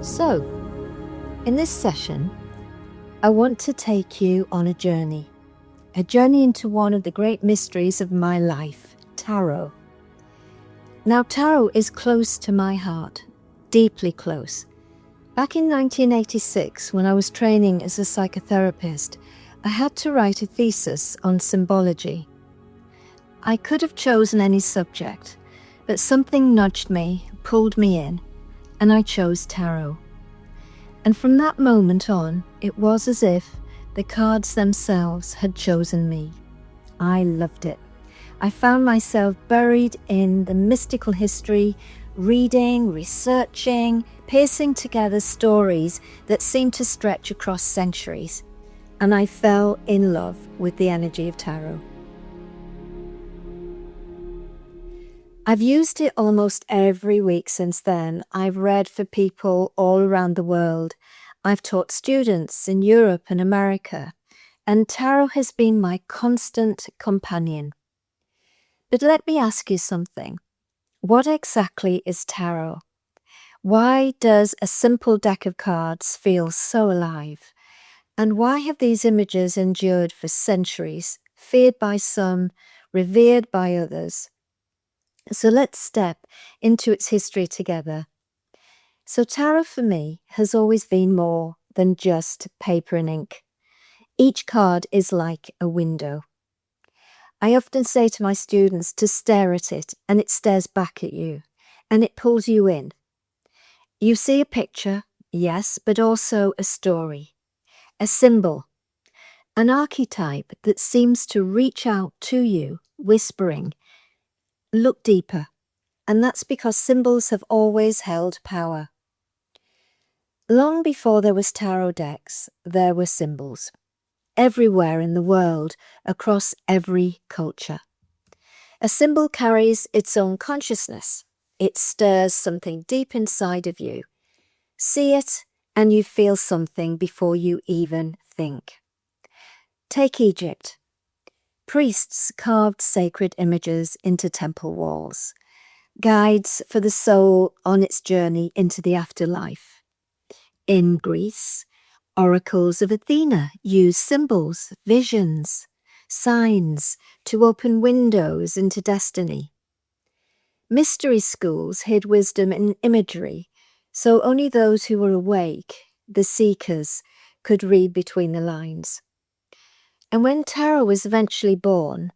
So, in this session, I want to take you on a journey into one of the great mysteries of my life, tarot. Now, tarot is close to my heart, deeply close. Back in 1986, when I was training as a psychotherapist, I had to write a thesis on symbology. I could have chosen any subject, but something nudged me, pulled me in, and I chose tarot. And from that moment on, it was as if the cards themselves had chosen me. I loved it. I found myself buried in the mystical history, reading, researching, piecing together stories that seemed to stretch across centuries. And I fell in love with the energy of tarot. I've used it almost every week since then. I've read for people all around the world. I've taught students in Europe and America, and tarot has been my constant companion. But let me ask you something. What exactly is tarot? Why does a simple deck of cards feel so alive? And why have these images endured for centuries, feared by some, revered by others? So let's step into its history together. So tarot for me has always been more than just paper and ink. Each card is like a window. I often say to my students to stare at it, and it stares back at you, and it pulls you in. You see a picture, yes, but also a story, a symbol, an archetype that seems to reach out to you, whispering, "Look deeper." And that's because symbols have always held power. Long before there was tarot decks, there were symbols. Everywhere in the world, across every culture. A symbol carries its own consciousness. It stirs something deep inside of you. See it, and you feel something before you even think. Take Egypt. Priests carved sacred images into temple walls. Guides for the soul on its journey into the afterlife. In Greece, oracles of Athena used symbols, visions, signs to open windows into destiny. Mystery schools hid wisdom in imagery, so only those who were awake, the seekers, could read between the lines. And when tarot was eventually born,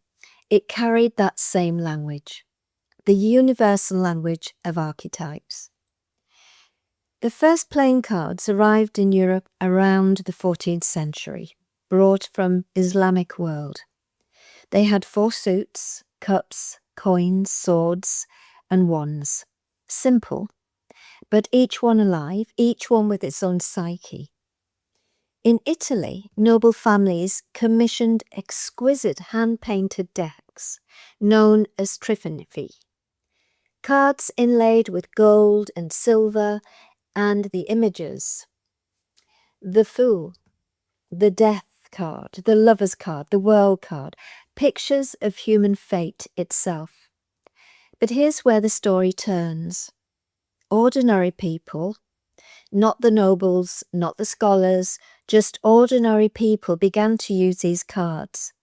it carried that same language. The universal language of archetypes. The first playing cards arrived in Europe around the 14th century, brought from Islamic world. They had 4 suits, cups, coins, swords, and wands. Simple, but each one alive, each one with its own psyche. In Italy, noble families commissioned exquisite hand-painted decks, known as trifinifi. Cards inlaid with gold and silver, and the images. The Fool, the Death card, the Lover's card, the World card, pictures of human fate itself. But here's where the story turns. Ordinary people, not the nobles, not the scholars, just ordinary people began to use these cards.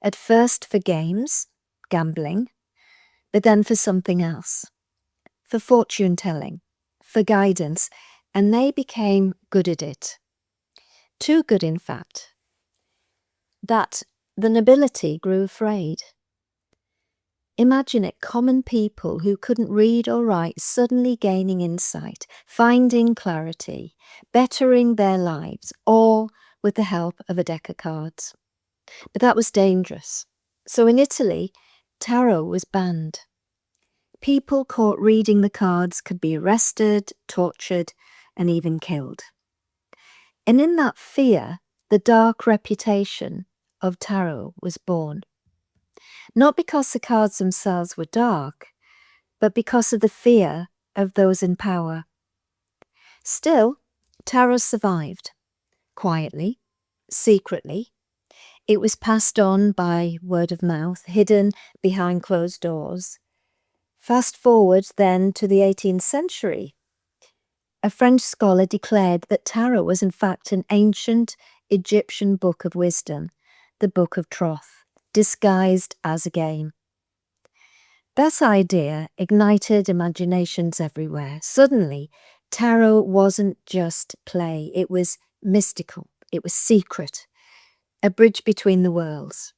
At first for games, gambling, but then for something else, for fortune telling, for guidance, and they became good at it. Too good, in fact, that the nobility grew afraid. Imagine it, common people who couldn't read or write suddenly gaining insight, finding clarity, bettering their lives, all with the help of a deck of cards. But that was dangerous. So in Italy, tarot was banned. People caught reading the cards could be arrested, tortured, and even killed. And in that fear, the dark reputation of tarot was born. Not because the cards themselves were dark, but because of the fear of those in power. Still, tarot survived, quietly, secretly. It was passed on by word of mouth, hidden behind closed doors. Fast forward then to the 18th century. a French scholar declared that tarot was in fact an ancient Egyptian book of wisdom, the Book of Thoth, disguised as a game. That idea ignited imaginations everywhere. Suddenly, tarot wasn't just play, it was mystical, it was secret, a bridge between the worlds.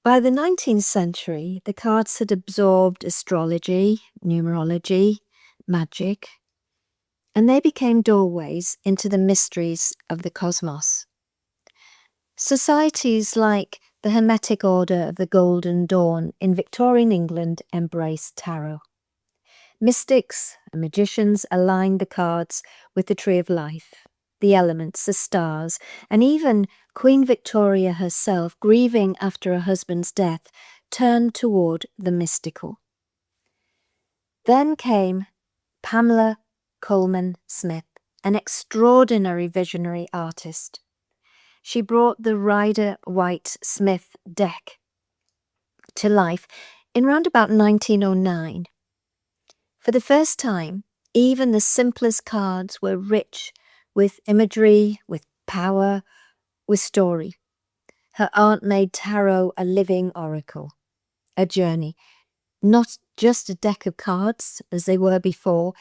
By the 19th century, the cards had absorbed astrology, numerology, magic, and they became doorways into the mysteries of the cosmos. Societies like the Hermetic Order of the Golden Dawn in Victorian England embraced tarot. Mystics and magicians aligned the cards with the tree of life, the elements, the stars, and even Queen Victoria herself, grieving after her husband's death, turned toward the mystical. Then came Pamela Colman Smith, an extraordinary visionary artist. She brought the Rider-Waite-Smith deck to life in round about 1909. For the first time, even the simplest cards were rich with imagery, with power, with story. Her art made tarot a living oracle, a journey, not just a deck of cards as they were before.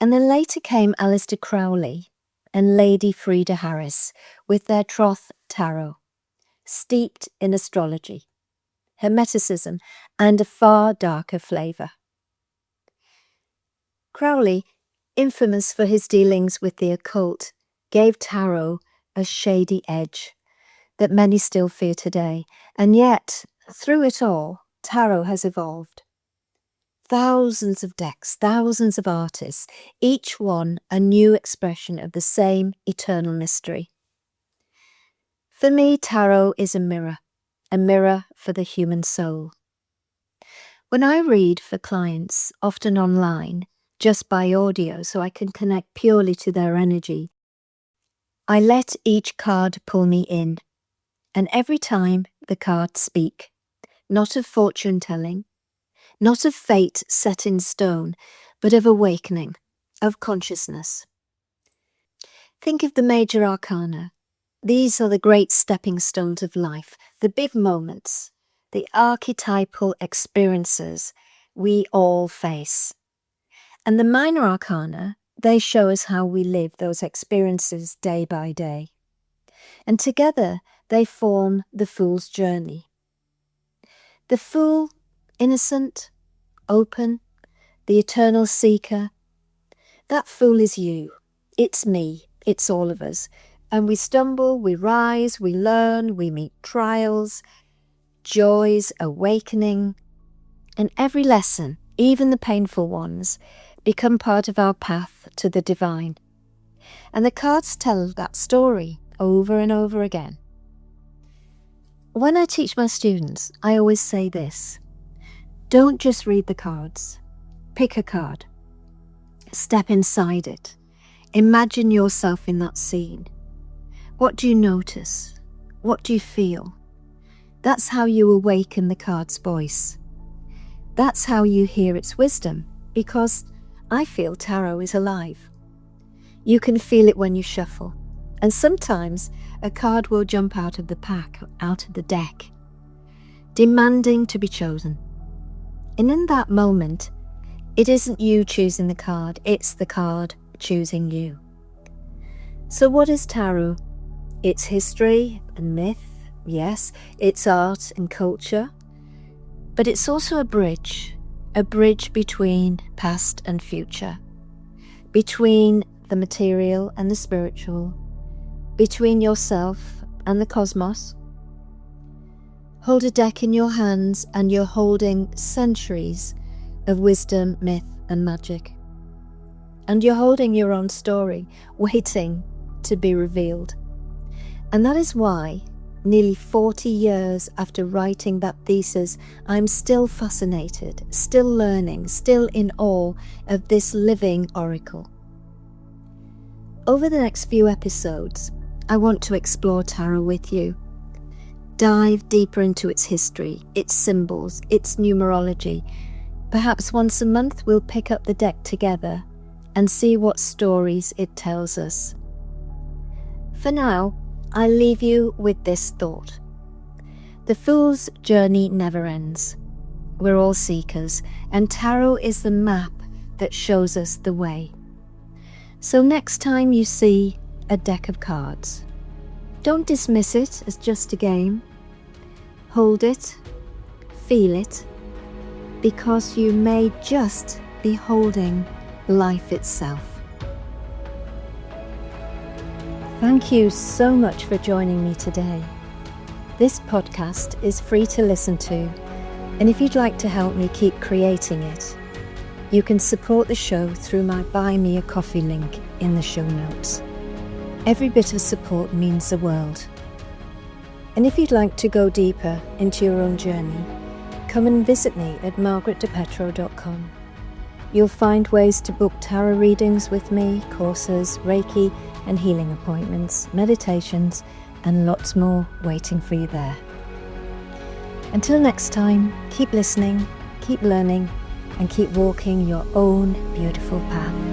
And then later came Aleister Crowley and Lady Frieda Harris with their Thoth tarot, steeped in astrology, hermeticism, and a far darker flavour. Crowley, infamous for his dealings with the occult, gave tarot a shady edge that many still fear today, and yet, through it all, tarot has evolved. Thousands of decks, thousands of artists, each one a new expression of the same eternal mystery. For me, tarot is a mirror for the human soul. When I read for clients, often online, just by audio so I can connect purely to their energy, I let each card pull me in, and every time the cards speak, not of fortune-telling, not of fate set in stone, but of awakening, of consciousness. Think of the Major Arcana. These are the great stepping stones of life, the big moments, the archetypal experiences we all face. And the Minor Arcana, they show us how we live those experiences day by day. And together they form the Fool's journey. The Fool, innocent, open, the eternal seeker. That fool is you. It's me. It's all of us. And we stumble, we rise, we learn, we meet trials, joys, awakening. And every lesson, even the painful ones, become part of our path to the divine. And the cards tell that story over and over again. When I teach my students, I always say this: don't just read the cards. Pick a card. Step inside it. Imagine yourself in that scene. What do you notice? What do you feel? That's how you awaken the card's voice. That's how you hear its wisdom, because I feel tarot is alive. You can feel it when you shuffle, and sometimes a card will jump out of the pack, out of the deck, demanding to be chosen. And in that moment, it isn't you choosing the card, it's the card choosing you. So what is tarot? It's history and myth, yes, it's art and culture, but it's also a bridge between past and future, between the material and the spiritual, between yourself and the cosmos. Hold a deck in your hands and you're holding centuries of wisdom, myth and magic. And you're holding your own story, waiting to be revealed. And that is why, nearly 40 years after writing that thesis, I'm still fascinated, still learning, still in awe of this living oracle. Over the next few episodes, I want to explore tarot with you. Dive deeper into its history, its symbols, its numerology. Perhaps once a month we'll pick up the deck together and see what stories it tells us. For now, I leave you with this thought. The fool's journey never ends. We're all seekers, and tarot is the map that shows us the way. So next time you see a deck of cards, don't dismiss it as just a game. Hold it, feel it, because you may just be holding life itself. Thank you so much for joining me today. This podcast is free to listen to, and if you'd like to help me keep creating it, you can support the show through my Buy Me a Coffee link in the show notes. Every bit of support means the world. And if you'd like to go deeper into your own journey, come and visit me at margaretdepetro.com. You'll find ways to book tarot readings with me, courses, Reiki and healing appointments, meditations, and lots more waiting for you there. Until next time, keep listening, keep learning, and keep walking your own beautiful path.